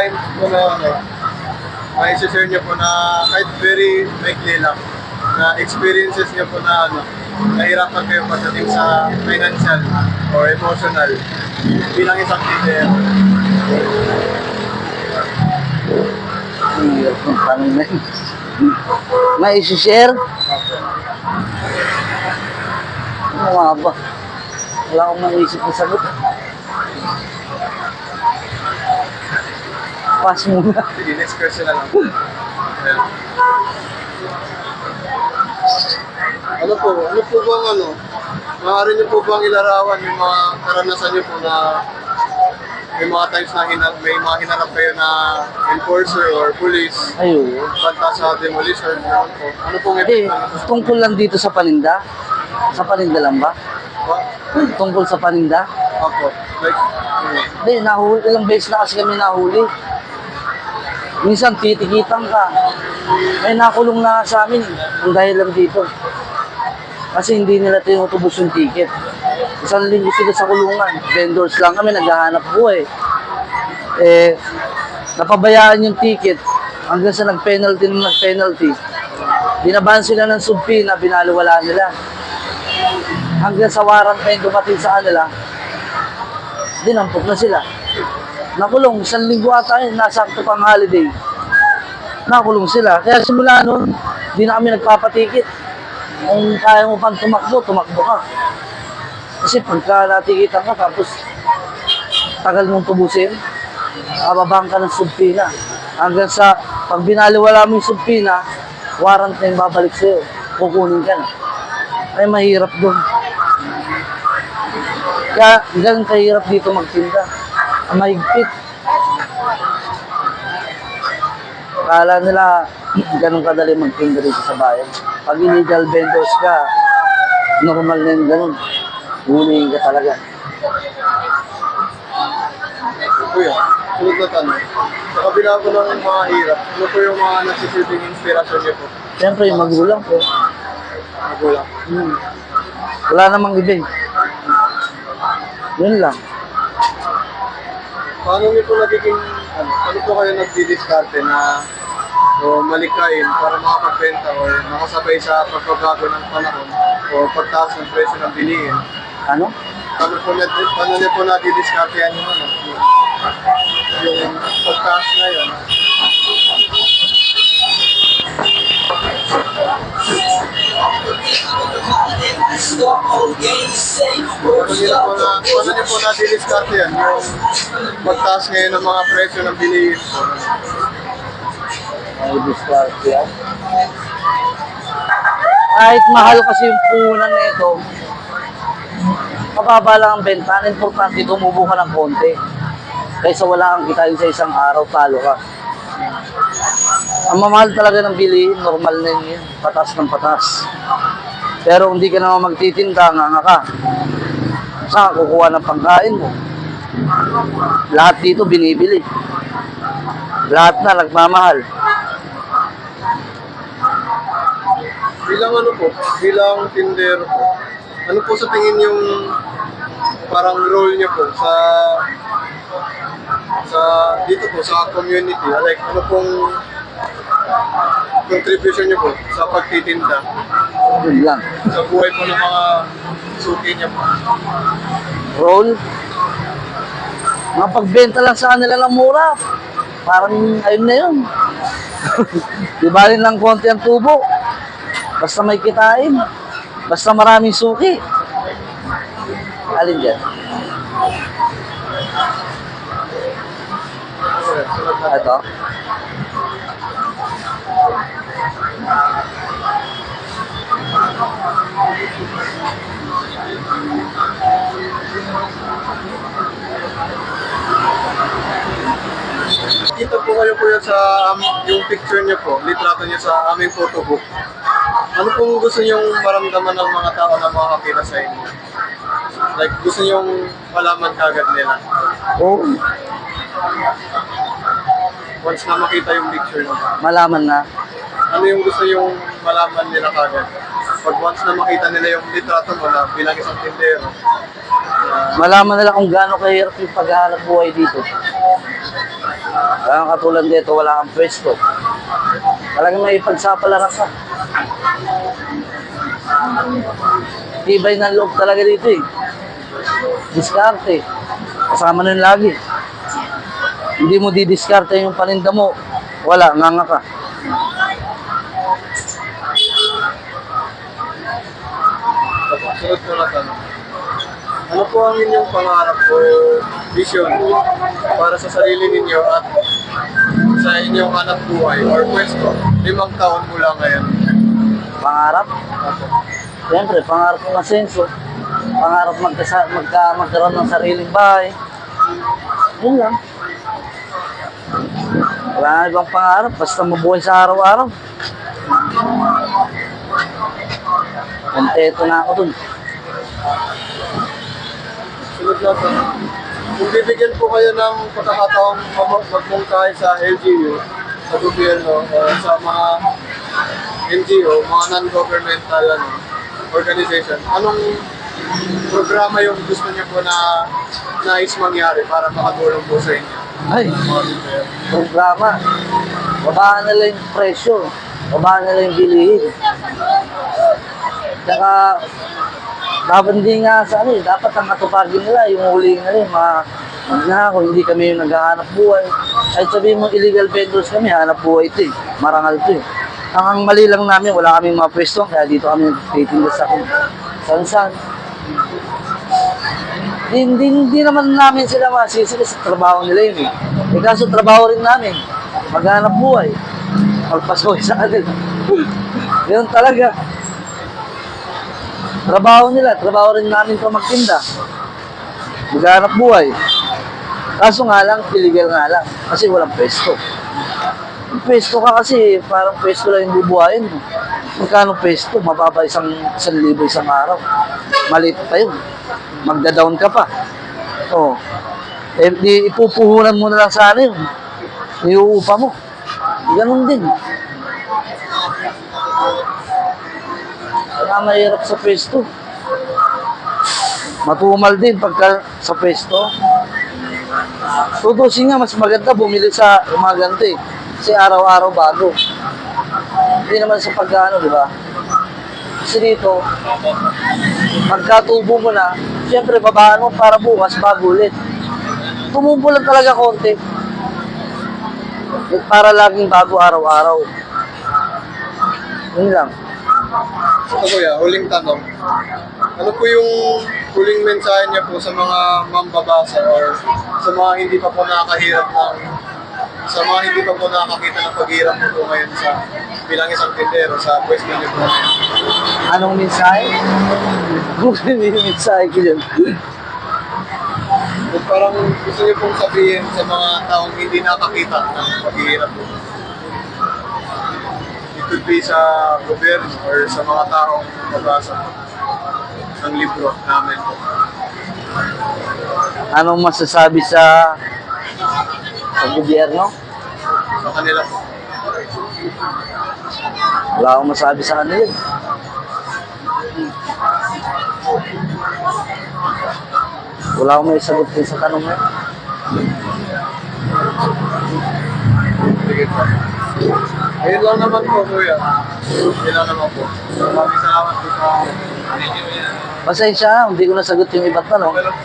times po na may share niyo po na kahit very maikli lang na experiences niyo po na nahirapan kayo pagdating sa financial or emotional bilang isang leader. Hirap ng tanong na yun. May isi-share? Ano nga ba? Wala akong maisip na sagot. Pass muna. Sige, next question na lang. Ano po bang maaari niyo po bang ilarawan yung mga karanasan niyo po na may mga times na may mga hinarap kayo na enforcer or police Ayun. banta sa demolition, po. Ano pong Eh, epekto? tungkol lang dito sa paninda? Sa paninda lang ba? Tungkol sa paninda? Opo. Like, Hindi, nahuli. Ilang beses na kasi kami nahuli. Minsan, titikitan ka. May nakulong na sa amin. Ang dahil lang dito. Kasi hindi nila tinutubos yung ticket. Isang linggo sila sa kulungan. Vendors lang kami, naghahanap buhay. Eh, napabayaan yung ticket hanggang sa nag-penalty. Binaban sila ng subpi na binaliwala nila. Hanggang sa warrant na yung dumating sa kanila, dinampot na sila. Nakulong, isang linggo ata yun, nasakto pang holiday. Nakulong sila. Kaya simula noon, di na kami nagpapatikit. Kung kaya mo pang tumakbo ka. Kasi pagka natikitan ka, tapos tagal mong tubusin, ababang ka ng subpina. Hanggang sa, pag binaliwala mo yung subpina, warrant na yung babalik sa'yo. Kukunin ka na. Ay, mahirap doon. Kaya, ganun kahirap dito magtinda. Ang mahigpit. Akala nila, ganun kadali magtinda dito sa bayan. Pag illegal vendors ka, normal na yung ganun. Hulihin ka talaga. Kuya, sunod na tanong. Sa kabila po ng mga hirap, ano po yung mga nagsisilbing inspirasyon niyo po? Siyempre, yung magulang ko. Magulang. Wala namang iba eh. Yun lang. Paano niyo po nagiging, ano po kayo nagdidiskarte na malikain para makapagbenta o makasabay sa pagbabago ng panahon o pagtaas ng presyo ng bilihin? Ano? Paano niyo po nadidiskartehan yung yung pagtaas ngayon? Paano niyo po nadidiskartehan yung pagtaas ngayon ng mga presyo ng bilihin? May discard yan. Kahit mahal kasi yung puhunan nito, mababa lang ang benta. Ang importante, tumubo ka ng konti. Kaysa wala kang kitain sa isang araw, talo ka. Ang mamahal talaga ng bilihin, normal na yun. Patas ng patas. Pero hindi ka naman magtitinda, nga ka. Saan ka kukuha ng pangkain mo? Lahat dito binibili. Lahat na nagmamahal. Bilang tindero po, ano po sa tingin yung parang role niyo po sa dito po sa community? Like, ano pong contribution niyo po sa pagtitinda Yun lang. sa buhay po ng mga suki niyo po? Roll. Mga pagbenta lang sa kanila ng mura. Parang ayun na yun. Di ba rin lang konti ang tubo? Basta may kitain. Basta maraming suki. Alin dyan? Ito. Kita po kayo po sa yung picture niyo po, litrato niyo sa aming photo book. Ano pong gusto niyong maramdaman ng mga tao na makakita sa inyo? Like, gusto niyong malaman kagad nila. Oh, Once na makita yung picture niyo. malaman na. Ano yung gusto yung malaman nila kagad? Pag once na makita nila yung litrato mo na bilang isang tindero, Malaman nila kung gaano kahirap yung paghahanap buhay dito. Kaya katulad dito, wala kang pwesto. Talagang may pagsapalaran ka. Tibay ng loob talaga dito eh. Diskarte. Kasama nun lagi. Hindi mo didiskarte yung paninda mo. Wala, nganga ka. Sunod ko na tanong. Ano po ang inyong pangarap o vision para sa sarili ninyo at sa inyong anak buhay or pwesto 5 taon mula ngayon? Pangarap? Siyempre, pangarap ng asenso. Pangarap magkaroon ng sariling bahay. Yun lang. Wala na ibang pangarap, basta mabuhay sa araw-araw. Kontento na ako dun. Sunod na tanong. Kung bibigyan po kayo ng pagkakataong magmungkahi sa LGU, sa gobyerno, o sa mga NGO, mga non-governmental organization, anong programa yung gusto niyo po na nais mangyari para makatulong po sa inyo? Ay, Mga gobyerno? programa. Babaan nila yung presyo. Babaan nila yung bilihin. Tsaka, dapat hindi nga sa ano, dapat ang katupagin nila, yung huli nila, magnako, hindi kami yung naghahanap buhay. Kahit sabihin mo illegal vendors kami, hanap buhay ito eh. Marangal ito eh. Ang mali lang namin, wala kaming mga pwesto, kaya dito kami titinda sa san-san. Hindi naman namin sila masisi kasi trabaho nila yun eh. Eh kaso trabaho rin namin, maghanap buhay, magpasoy sa kanila. Ganun talaga. Trabaho nila, trabaho rin namin ito magtinda. Maghanap buhay. Kaso nga lang, illegal nga lang. Kasi walang pwesto. Yung pwesto ka kasi, parang pwesto lang yung bubuhayin mo. Magkano pwesto? Mababa 1,000 isang araw. Maliit pa yun. Magda-down ka pa. Oh. Eh, di ipupuhunan mo na lang sana yun. Iuupa mo. Ganun din. Kaya mahirap sa pwesto. Matumal din pagka sa pwesto. Tutusin nga, mas maganda bumili sa mga ganito eh. Kasi araw-araw bago. Hindi naman sa pagkano, di ba? Kasi dito, pagkatubo mo na, siyempre babaan mo para bukas bago ulit. Tumubo lang talaga konti. Para laging bago araw-araw. Yun lang. Ito kuya, huling tanong. Ano po yung huling mensahe niya po sa mga mambabasa or sa mga hindi pa po nakakahirap sa mga hindi pa po nakakita ng paghirap po ngayon sa bilang isang tindero sa pwesto niyo po ngayon? Anong mensahe? Kung ano yung mensahe ko yun. Kung parang gusto niyo pong sabihin sa mga taong hindi nakakita ng paghihirap po. It could be sa gobyerno or sa mga taong mabasa ng libro namin po. Anong masasabi sa gobyerno? Sa kanila po. Wala akong masabi sa kanila. Wala akong may sagot din sa tanong mo. Sige po. Ayun lang naman po, kuya. Ayun lang naman po. Maraming salamat po sa Pasensya, hindi ko nasagot yung iba't tanong. Okay lang.